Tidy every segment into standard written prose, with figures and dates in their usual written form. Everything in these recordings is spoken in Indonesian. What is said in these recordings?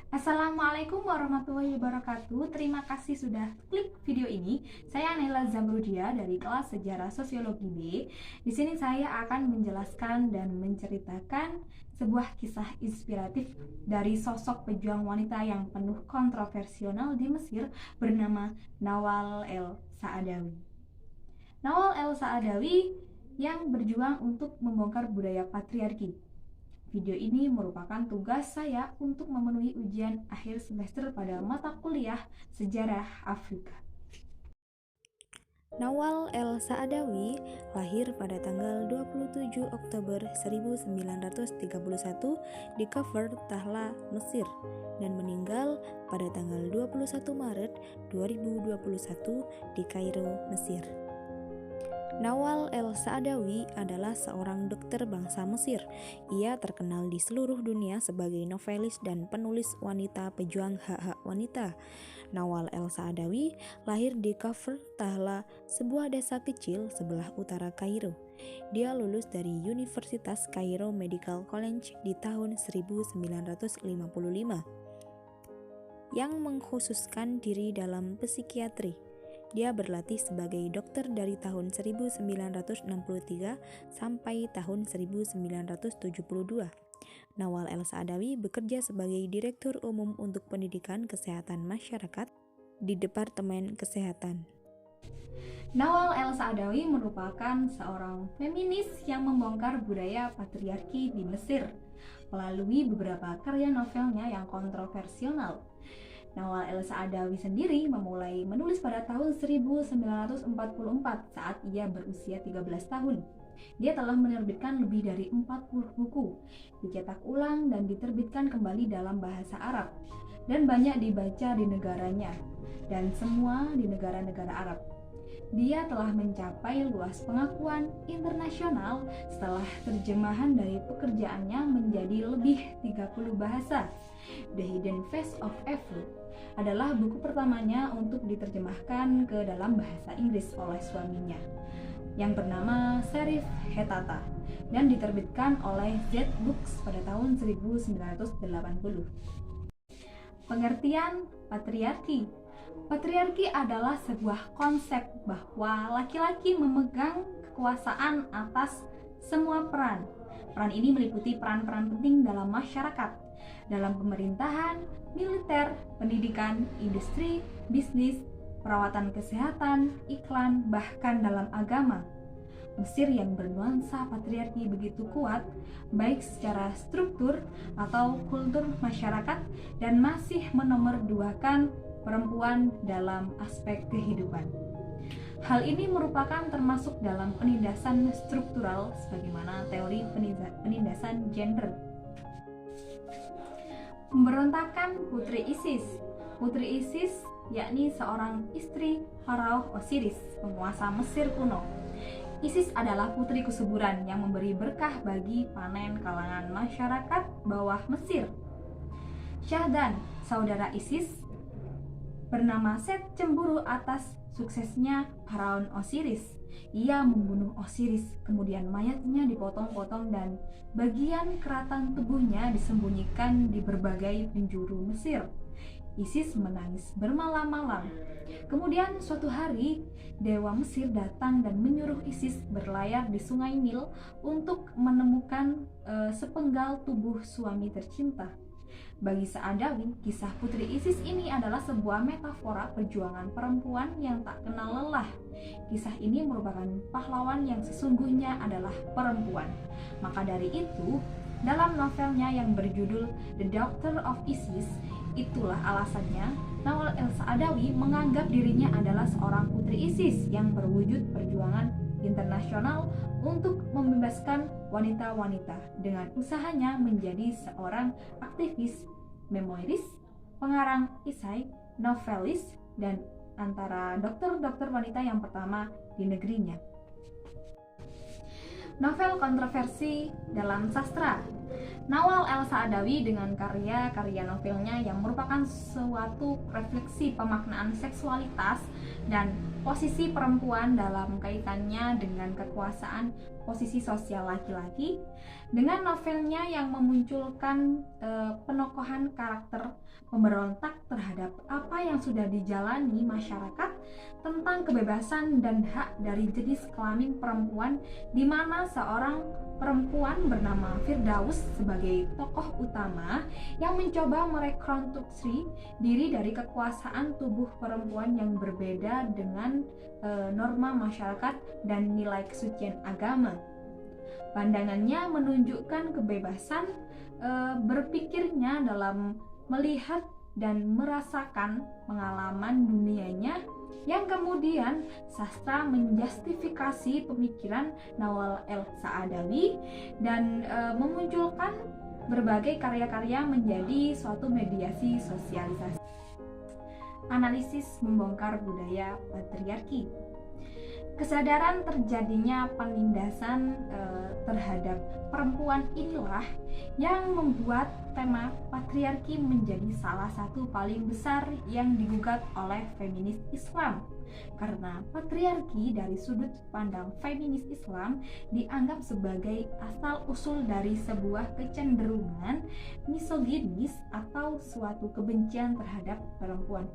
Assalamualaikum warahmatullahi wabarakatuh. Terima kasih sudah klik video ini. Saya Naila Zamrudia dari kelas Sejarah Sosiologi B. Di sini saya akan menjelaskan dan menceritakan sebuah kisah inspiratif dari sosok pejuang wanita yang penuh kontroversial di Mesir bernama Nawal el-Saadawi. Nawal el-Saadawi yang berjuang untuk membongkar budaya patriarki. Video ini merupakan tugas saya untuk memenuhi ujian akhir semester pada mata kuliah Sejarah Afrika. Nawal el-Saadawi lahir pada tanggal 27 Oktober 1931 di Kafr Tahla, Mesir, dan meninggal pada tanggal 21 Maret 2021 di Kairo, Mesir. Nawal el-Saadawi adalah seorang dokter bangsa Mesir. Ia terkenal di seluruh dunia sebagai novelis dan penulis wanita pejuang hak-hak wanita. Nawal el-Saadawi lahir di Kafr Tahla, sebuah desa kecil sebelah utara Kairo. Dia lulus dari Universitas Cairo Medical College di tahun 1955 yang mengkhususkan diri dalam psikiatri. Dia berlatih sebagai dokter dari tahun 1963 sampai tahun 1972. Nawal el-Saadawi bekerja sebagai Direktur Umum untuk Pendidikan Kesehatan Masyarakat di Departemen Kesehatan. Nawal el-Saadawi merupakan seorang feminis yang membongkar budaya patriarki di Mesir melalui beberapa karya novelnya yang kontroversial. Nawal el-Saadawi sendiri memulai menulis pada tahun 1944 saat ia berusia 13 tahun. Dia telah menerbitkan lebih dari 40 buku, dicetak ulang dan diterbitkan kembali dalam bahasa Arab, dan banyak dibaca di negaranya, dan semua di negara-negara Arab. Dia telah mencapai luas pengakuan internasional setelah terjemahan dari pekerjaannya menjadi lebih 30 bahasa. The Hidden Face of Evil adalah buku pertamanya untuk diterjemahkan ke dalam bahasa Inggris oleh suaminya yang bernama Serif Hetata dan diterbitkan oleh Z Books pada tahun 1980. Pengertian patriarki. Patriarki adalah sebuah konsep bahwa laki-laki memegang kekuasaan atas semua peran. Peran ini meliputi peran-peran penting dalam masyarakat, dalam pemerintahan, militer, pendidikan, industri, bisnis, perawatan kesehatan, iklan, bahkan dalam agama. Mesir yang bernuansa patriarki begitu kuat, baik secara struktur atau kultur masyarakat, dan masih menomorduakan perempuan dalam aspek kehidupan. Hal ini merupakan termasuk dalam penindasan struktural sebagaimana teori penindasan gender. Pemberontakan Putri Isis. Putri Isis yakni seorang istri Pharaoh Osiris, penguasa Mesir kuno. Isis adalah putri kesuburan yang memberi berkah bagi panen kalangan masyarakat bawah Mesir. Syahdan, saudara Isis, bernama Set, cemburu atas suksesnya Pharaoh Osiris. Ia membunuh Osiris, kemudian mayatnya dipotong-potong dan bagian keratan tubuhnya disembunyikan di berbagai penjuru Mesir. Isis menangis bermalam-malam. Kemudian suatu hari, Dewa Mesir datang dan menyuruh Isis berlayar di Sungai Nil untuk menemukan sepenggal tubuh suami tercinta. Bagi Saadawi, kisah Putri Isis ini adalah sebuah metafora perjuangan perempuan yang tak kenal lelah. Kisah ini merupakan pahlawan yang sesungguhnya adalah perempuan. Maka dari itu, dalam novelnya yang berjudul The Daughter of Isis, itulah alasannya Nawal el-Saadawi menganggap dirinya adalah seorang putri Isis yang berwujud perjuangan internasional untuk membebaskan wanita-wanita dengan usahanya menjadi seorang aktivis, memoiris, pengarang esai, novelis, dan antara dokter-dokter wanita yang pertama di negerinya. Novel kontroversi dalam sastra. Nawal El Saadawi dengan karya-karya novelnya yang merupakan suatu refleksi pemaknaan seksualitas dan posisi perempuan dalam kaitannya dengan kekuasaan posisi sosial laki-laki, dengan novelnya yang memunculkan penokohan karakter pemberontak terhadap apa yang sudah dijalani masyarakat tentang kebebasan dan hak dari jenis kelamin perempuan, di mana seorang perempuan bernama Firdaus sebagai tokoh utama yang mencoba merekonstruksi diri dari kekuasaan tubuh perempuan yang berbeda dengan norma masyarakat dan nilai kesucian agama. Pandangannya menunjukkan kebebasan berpikirnya dalam melihat dan merasakan pengalaman dunianya, yang kemudian sastra menjustifikasi pemikiran Nawal El Saadawi dan memunculkan berbagai karya-karya menjadi suatu mediasi sosialisasi. Analisis membongkar budaya patriarki. Kesadaran terjadinya penindasan terhadap perempuan inilah yang membuat tema patriarki menjadi salah satu paling besar yang digugat oleh feminis Islam. Karena patriarki dari sudut pandang feminis Islam dianggap sebagai asal-usul dari sebuah kecenderungan misoginis atau suatu kebencian terhadap perempuan.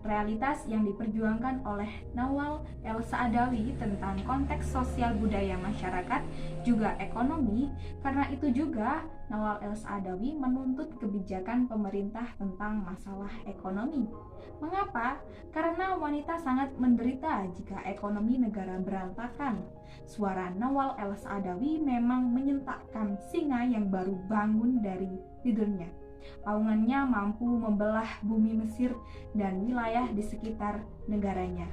Realitas yang diperjuangkan oleh Nawal El Saadawi tentang konteks sosial budaya masyarakat juga ekonomi. Karena itu juga Nawal El Saadawi menuntut kebijakan pemerintah tentang masalah ekonomi. Mengapa? Karena wanita sangat menderita jika ekonomi negara berantakan. Suara Nawal El Saadawi memang menyentakkan singa yang baru bangun dari tidurnya. Paungannya mampu membelah bumi Mesir dan wilayah di sekitar negaranya.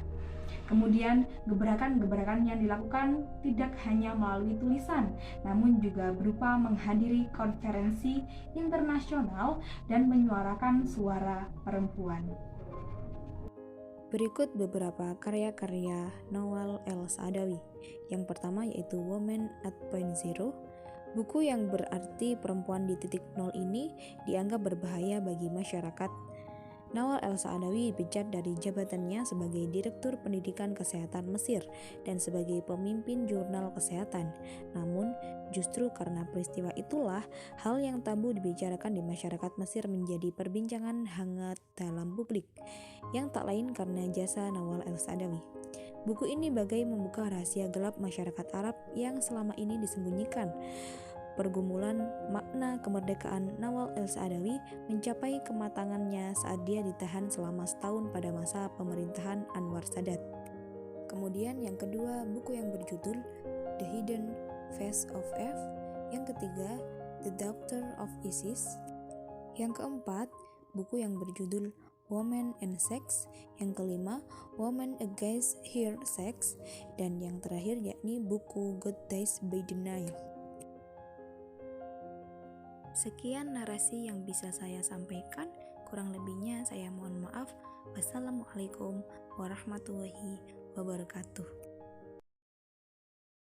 Kemudian gebrakan-gebrakan yang dilakukan tidak hanya melalui tulisan, namun juga berupa menghadiri konferensi internasional dan menyuarakan suara perempuan. Berikut beberapa karya-karya Nawal El Saadawi. Yang pertama yaitu Woman at Point Zero. Buku yang berarti perempuan di titik nol ini dianggap berbahaya bagi masyarakat. Nawal El Saadawi dipecat dari jabatannya sebagai Direktur Pendidikan Kesehatan Mesir dan sebagai pemimpin jurnal kesehatan. Namun, justru karena peristiwa itulah hal yang tabu dibicarakan di masyarakat Mesir menjadi perbincangan hangat dalam publik, yang tak lain karena jasa Nawal El Saadawi. Buku ini bagai membuka rahasia gelap masyarakat Arab yang selama ini disembunyikan. Pergumulan makna kemerdekaan Nawal El Saadawi mencapai kematangannya saat dia ditahan selama setahun pada masa pemerintahan Anwar Sadat. Kemudian yang kedua, buku yang berjudul The Hidden Face of Eve. Yang ketiga, The Daughter of Isis. Yang keempat, buku yang berjudul Women and Sex. Yang kelima, Women Against Her Sex. Dan yang terakhir yakni buku God Dies by the Nile. Sekian narasi yang bisa saya sampaikan, kurang lebihnya saya mohon maaf. Wassalamualaikum warahmatullahi wabarakatuh.